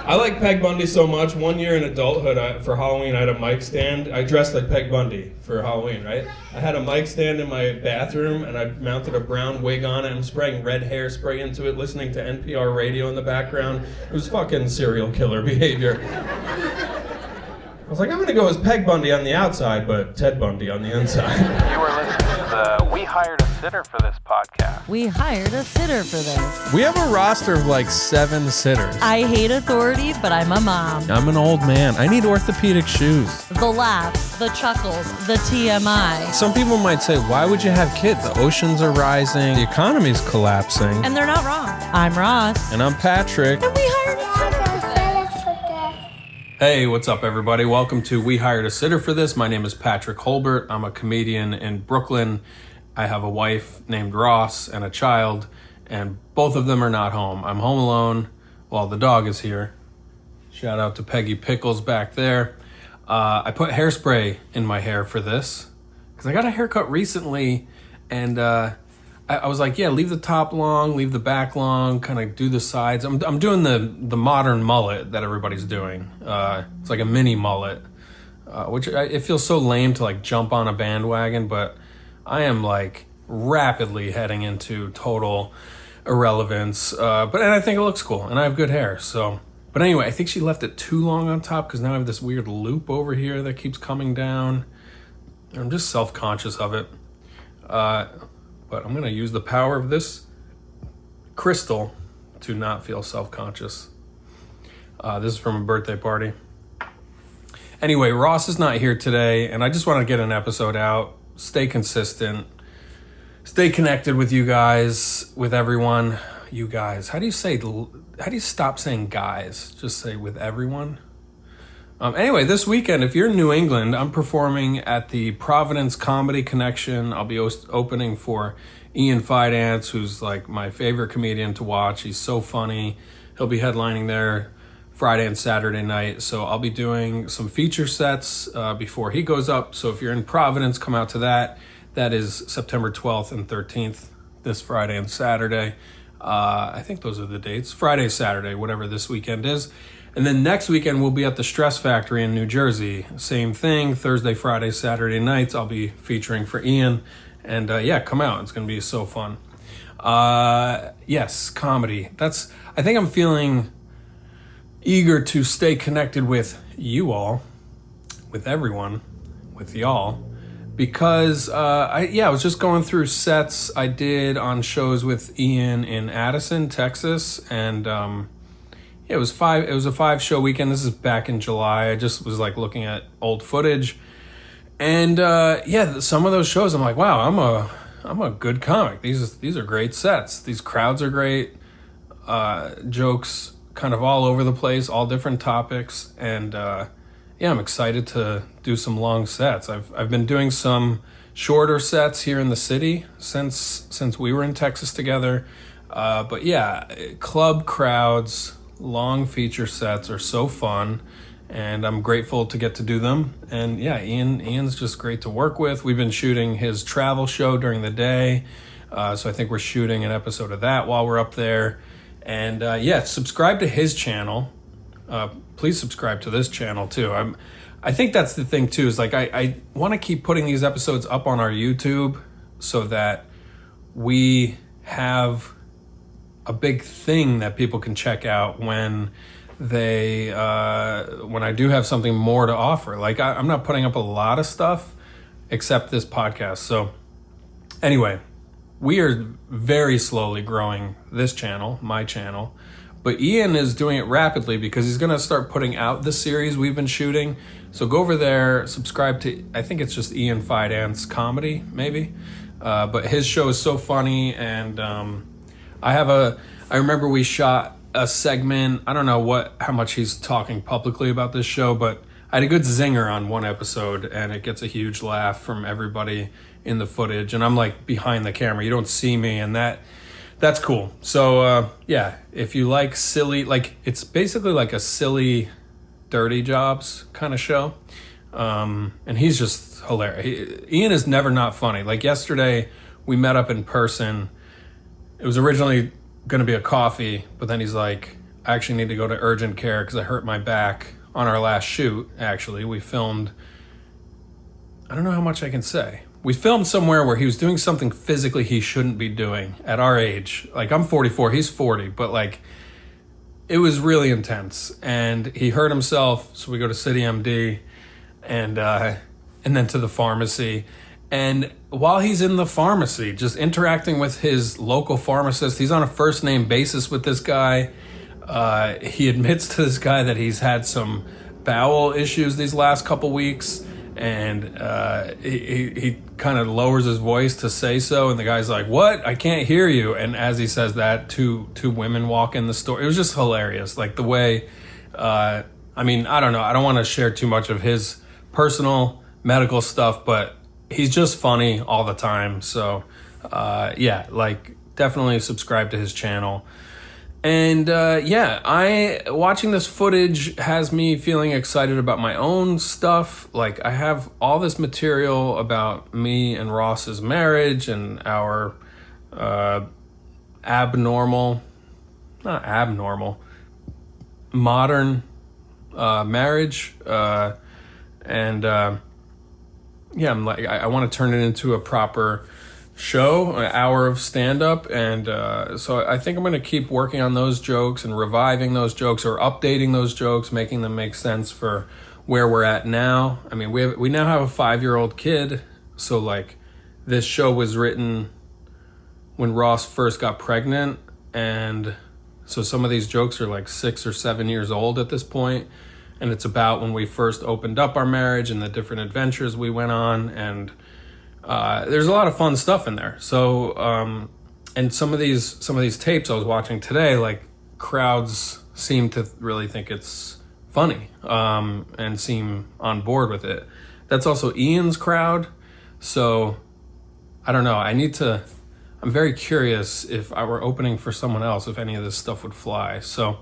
I like Peg Bundy so much. One year in adulthood, for Halloween, I had a mic stand. I dressed like Peg Bundy for Halloween, right? I had a mic stand in my bathroom, and I mounted a brown wig on it. I'm spraying red hairspray into it, listening to NPR radio in the background. It was fucking serial killer behavior. I was like, I'm gonna go as Peg Bundy on the outside, but Ted Bundy on the inside. You were listening to the We Hired a Sitter for This podcast. We hired a sitter for this. We have a roster of like 7 sitters. I hate authority, but I'm a mom. I'm an old man. I need orthopedic shoes. The laughs, the chuckles, the TMI. Some people might say, why would you have kids? The oceans are rising, the economy's collapsing. And they're not wrong. I'm Ross. And I'm Patrick. And we hired a sitter. Hey, what's up, everybody? Welcome to We Hired a Sitter for This. My name is Patrick Holbert. I'm a comedian in Brooklyn. I have a wife named Ross and a child, and both of them are not home. I'm home alone while the dog is here. Shout out to Peggy Pickles back there. I put hairspray in my hair for this because I got a haircut recently, and I was like, yeah, leave the top long, leave the back long, kind of do the sides. I'm doing the modern mullet that everybody's doing. It's like a mini mullet, which it feels so lame to like jump on a bandwagon, but I am like rapidly heading into total irrelevance. And I think it looks cool, and I have good hair. So, but anyway, I think she left it too long on top because now I have this weird loop over here that keeps coming down. I'm just self-conscious of it. But I'm going to use the power of this crystal to not feel self-conscious. This is from a birthday party. Anyway, Ross is not here today, and I just want to get an episode out, stay consistent, stay connected with you guys, with everyone. You guys. How do you stop saying guys? Just say with everyone? Anyway, this weekend, if you're in New England, I'm performing at the Providence Comedy Connection. I'll be opening for Ian Fidance, who's like my favorite comedian to watch. He's so funny. He'll be headlining there Friday and Saturday night. So I'll be doing some feature sets before he goes up. So if you're in Providence, come out to that. That is September 12th and 13th, this Friday and Saturday. I think those are the dates. Friday, Saturday, whatever this weekend is. And then next weekend, we'll be at the Stress Factory in New Jersey. Same thing, Thursday, Friday, Saturday nights. I'll be featuring for Ian. And yeah, come out. It's going to be so fun. Yes, comedy. I think I'm feeling eager to stay connected with you all, with everyone, with y'all. Because, I was just going through sets I did on shows with Ian in Addison, Texas. And, it was a 5-show weekend. This is back in July. I just was like looking at old footage, and some of those shows I'm like, wow, I'm a good comic. These are great sets. These crowds are great. Jokes kind of all over the place, all different topics, and I'm excited to do some long sets. I've been doing some shorter sets here in the city since we were in Texas together, but yeah, club crowds. Long feature sets are so fun, and I'm grateful to get to do them. And yeah, Ian's just great to work with. We've been shooting his travel show during the day, so I think we're shooting an episode of that while we're up there. And subscribe to his channel. Please subscribe to this channel too. I think that's the thing too, is like I want to keep putting these episodes up on our YouTube so that we have a big thing that people can check out when I do have something more to offer. Like I'm not putting up a lot of stuff except this podcast. So anyway, we are very slowly growing this channel, my channel, but Ian is doing it rapidly because he's going to start putting out the series we've been shooting. So go over there, subscribe to, I think it's just Ian Fidance Comedy, maybe. But his show is so funny, and I remember we shot a segment. I don't know how much he's talking publicly about this show, but I had a good zinger on one episode, and it gets a huge laugh from everybody in the footage. And I'm like behind the camera. You don't see me, and that's cool. So if you like silly, like it's basically like a silly, dirty jobs kind of show. And he's just hilarious. Ian is never not funny. Like yesterday, we met up in person. It was originally going to be a coffee, but then he's like, I actually need to go to urgent care because I hurt my back on our last shoot. Actually, we filmed, I don't know how much I can say. We filmed somewhere where he was doing something physically he shouldn't be doing at our age. Like, I'm 44, he's 40, but like, it was really intense. And he hurt himself, so we go to City MD and then to the pharmacy. And while he's in the pharmacy, just interacting with his local pharmacist, he's on a first name basis with this guy. He admits to this guy that he's had some bowel issues these last couple weeks, and he kind of lowers his voice to say so, and the guy's like, "What? I can't hear you." And as he says that, two women walk in the store. It was just hilarious, like the way. I mean, I don't know. I don't want to share too much of his personal medical stuff, but he's just funny all the time. So, yeah, like definitely subscribe to his channel. And watching this footage has me feeling excited about my own stuff. Like, I have all this material about me and Ross's marriage and our modern marriage. I'm like, I want to turn it into a proper show, an hour of stand-up, and so I think I'm going to keep working on those jokes and reviving those jokes or updating those jokes, making them make sense for where we're at now. I mean, we now have a 5-year-old kid, so like this show was written when Ross first got pregnant, and so some of these jokes are like 6 or 7 years old at this point, and it's about when we first opened up our marriage and the different adventures we went on, and there's a lot of fun stuff in there. So, and some of these tapes I was watching today, like crowds seem to really think it's funny, and seem on board with it. That's also Ian's crowd. So I don't know. I'm very curious if I were opening for someone else, if any of this stuff would fly. So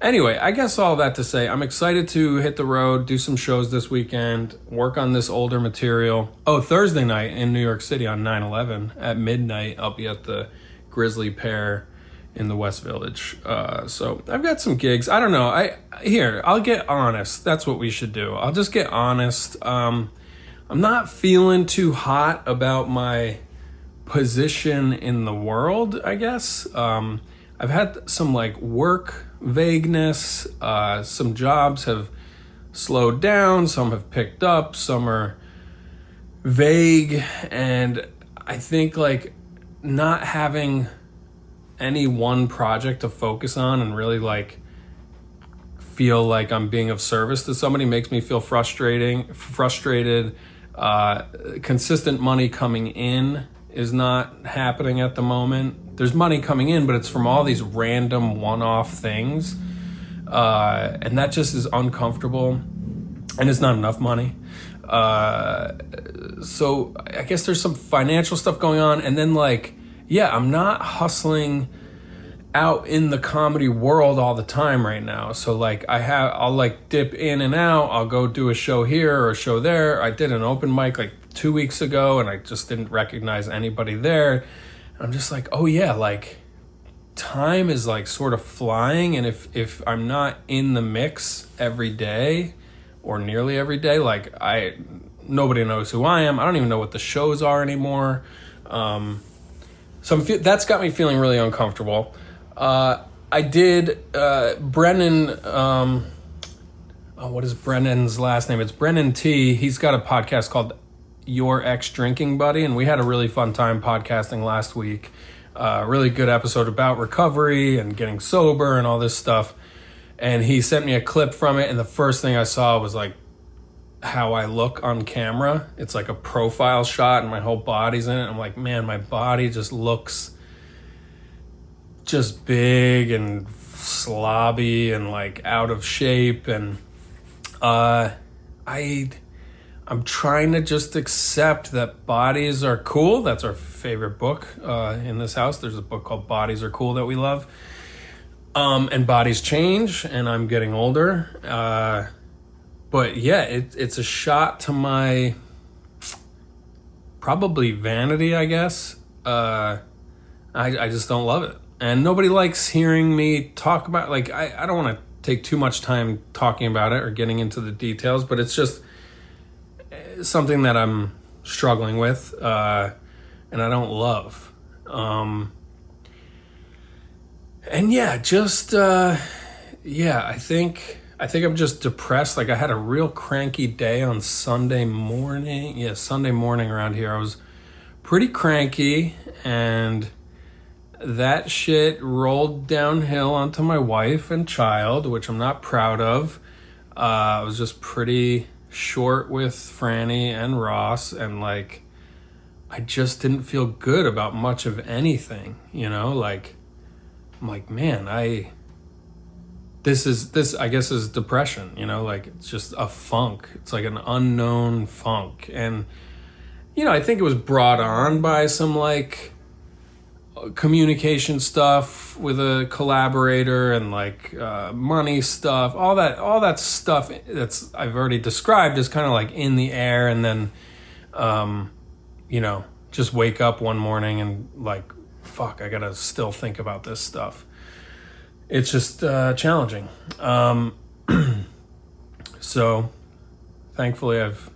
anyway, I guess all that to say, I'm excited to hit the road, do some shows this weekend, work on this older material. Oh, Thursday night in New York City on 9/11 at midnight, I'll be at the Grisly Pair in the West Village. So I've got some gigs. I don't know. I'll get honest. That's what we should do. I'll just get honest. I'm not feeling too hot about my position in the world, I guess. I've had some like work vagueness. Some jobs have slowed down, some have picked up, some are vague, and I think like not having any one project to focus on and really like feel like I'm being of service to somebody makes me feel frustrated. Consistent money coming in is not happening at the moment. There's money coming in, but it's from all these random one-off things. And that just is uncomfortable. And it's not enough money. So I guess there's some financial stuff going on. And then like, yeah, I'm not hustling out in the comedy world all the time right now. So like I'll like dip in and out. I'll go do a show here or a show there. I did an open mic like 2 weeks ago and I just didn't recognize anybody there. I'm just like, oh yeah, like time is like sort of flying. And if I'm not in the mix every day or nearly every day, like nobody knows who I am. I don't even know what the shows are anymore. So that's got me feeling really uncomfortable. I did Brennan, what is Brennan's last name? It's Brennan T. He's got a podcast called Your Ex Drinking Buddy, and we had a really fun time podcasting last week. Really good episode about recovery and getting sober and all this stuff. And he sent me a clip from it, and the first thing I saw was like how I look on camera. It's like a profile shot and my whole body's in it. I'm like, man, my body just looks just big and slobby and like out of shape. And I'm trying to just accept that bodies are cool. That's our favorite book in this house. There's a book called Bodies Are Cool that we love. And bodies change, and I'm getting older. But yeah, it's a shot to my probably vanity, I guess. I just don't love it. And nobody likes hearing me talk about, like, I don't want to take too much time talking about it or getting into the details, but it's just something that I'm struggling with, and I don't love. And yeah, just, I think I'm just depressed. Like, I had a real cranky day on Sunday morning. Yeah, Sunday morning around here. I was pretty cranky, and that shit rolled downhill onto my wife and child, which I'm not proud of. I was just pretty short with Franny and Ross, and like, I just didn't feel good about much of anything, you know? Like, I'm like, man, this I guess is depression, you know? Like, it's just a funk. It's like an unknown funk. And, you know, I think it was brought on by some like communication stuff with a collaborator and like money stuff, all that stuff that's I've already described is kind of like in the air, and then you know, just wake up one morning and like, fuck, I gotta still think about this stuff. It's just challenging. So thankfully I've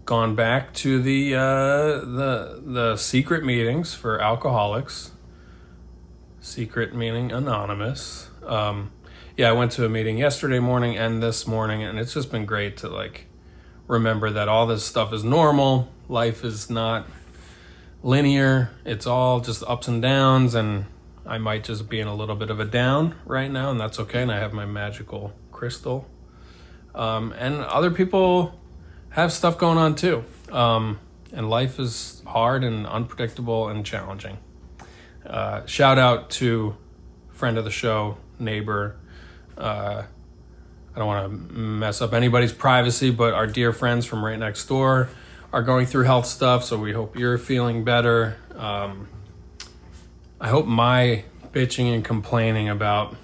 gone back to the secret meetings for alcoholics. Secret meaning anonymous. I went to a meeting yesterday morning and this morning, and it's just been great to like remember that all this stuff is normal. Life is not linear. It's all just ups and downs, and I might just be in a little bit of a down right now, and that's okay. And I have my magical crystal. And other people have stuff going on too. And life is hard and unpredictable and challenging. Shout out to friend of the show, neighbor. I don't want to mess up anybody's privacy, but our dear friends from right next door are going through health stuff, so we hope you're feeling better. I hope my bitching and complaining about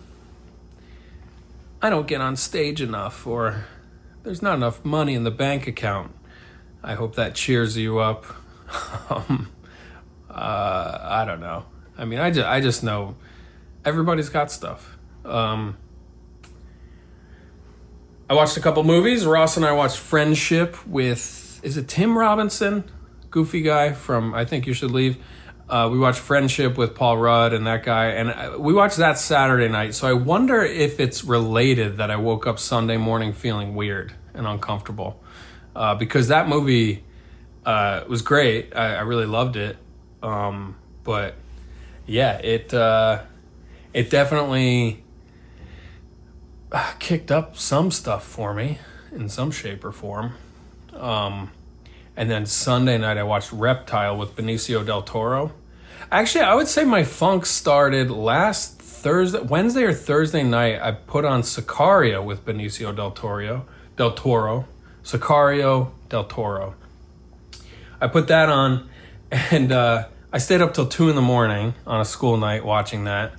I don't get on stage enough, or there's not enough money in the bank account, I hope that cheers you up. I don't know. I mean, I just know everybody's got stuff. I watched a couple movies. Ross and I watched Friendship with, is it Tim Robinson? Goofy guy from I Think You Should Leave. We watched Friendship with Paul Rudd and that guy. And we watched that Saturday night. So I wonder if it's related that I woke up Sunday morning feeling weird and uncomfortable. Because that movie was great. I really loved it. But yeah, it definitely kicked up some stuff for me in some shape or form. And then Sunday night I watched Reptile with Benicio del Toro. Actually, I would say my funk started last Wednesday or Thursday night. I put on Sicario with Benicio del Toro. Sicario del Toro. I put that on, and I stayed up till 2 a.m. on a school night watching that,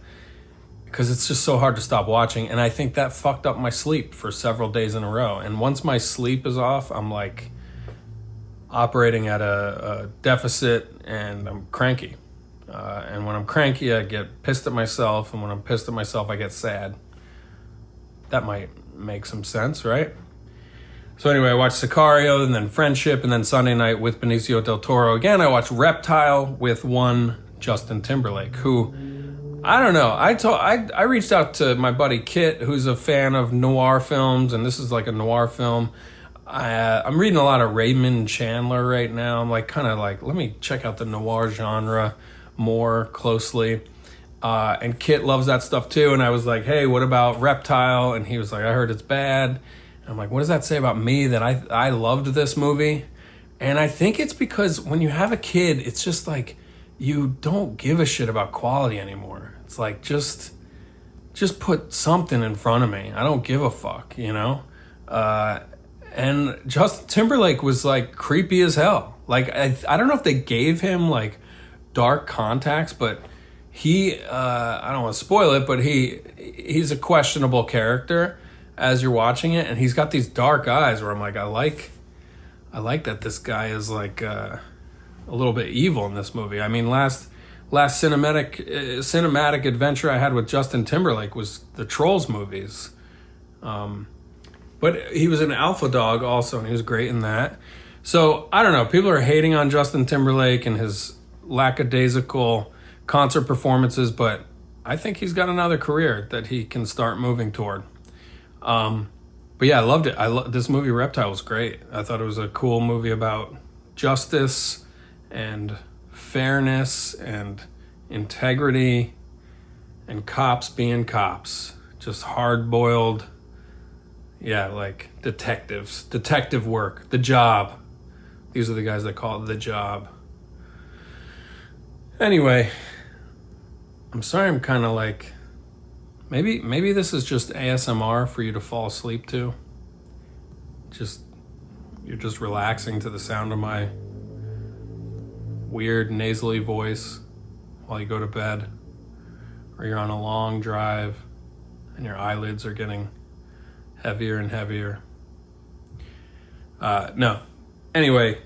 because it's just so hard to stop watching. And I think that fucked up my sleep for several days in a row. And once my sleep is off, I'm like operating at a deficit, and I'm cranky. And when I'm cranky, I get pissed at myself. And when I'm pissed at myself, I get sad. That might make some sense, right? So anyway, I watched Sicario, and then Friendship, and then Sunday night with Benicio del Toro. Again, I watched Reptile with one Justin Timberlake, who, I don't know. I reached out to my buddy Kit, who's a fan of noir films, and this is like a noir film. I'm reading a lot of Raymond Chandler right now. I'm like, kind of like, let me check out the noir genre more closely. And Kit loves that stuff too. And I was like, hey, what about Reptile? And he was like, I heard it's bad. And I'm like, what does that say about me that I loved this movie? And I think it's because when you have a kid, it's just like, you don't give a shit about quality anymore. It's like, just put something in front of me. I don't give a fuck, you know? And Justin Timberlake was like creepy as hell. Like, I don't know if they gave him like dark contacts, but he, I don't want to spoil it, but he's a questionable character as you're watching it. And he's got these dark eyes where I'm like, I like that this guy is like, a little bit evil in this movie. I mean, last last cinematic adventure I had with Justin Timberlake was the Trolls movies. But he was an alpha dog also, and he was great in that. So, I don't know. People are hating on Justin Timberlake and his lackadaisical concert performances, but I think he's got another career that he can start moving toward. But yeah, I loved it. This movie, Reptile, was great. I thought it was a cool movie about justice and fairness and integrity and cops being cops. Just hard-boiled, yeah, like detectives. Detective work. The Job. These are the guys that call it The Job. Anyway, I'm sorry I'm kind of like... Maybe this is just ASMR for you to fall asleep to. You're just relaxing to the sound of my weird nasally voice while you go to bed. Or you're on a long drive and your eyelids are getting heavier and heavier. No. Anyway,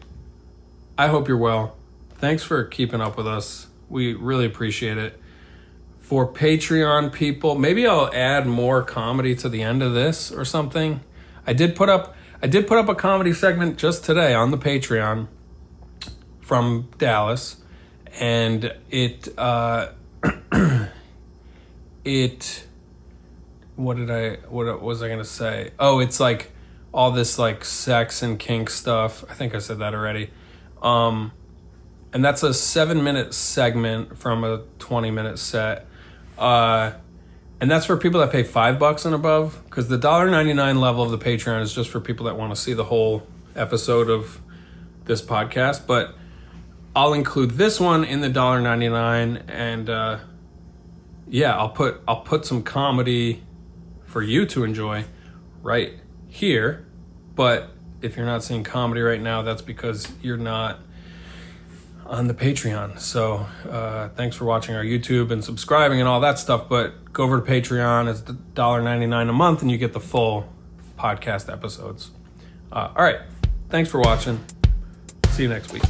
I hope you're well. Thanks for keeping up with us. We really appreciate it. For Patreon people, maybe I'll add more comedy to the end of this or something. I did put up a comedy segment just today on the Patreon from Dallas, and it what was I gonna say? Oh, it's like all this like sex and kink stuff. I think I said that already. And that's a 7-minute segment from a 20-minute set. And that's for people that pay $5 and above, because the $1.99 level of the Patreon is just for people that want to see the whole episode of this podcast. But I'll include this one in the $1.99, and yeah, I'll put some comedy for you to enjoy right here. But if you're not seeing comedy right now, that's because you're not on the Patreon. So thanks for watching our YouTube and subscribing and all that stuff, but go over to Patreon. It's $1.99 a month and you get the full podcast episodes. All right, thanks for watching. See you next week.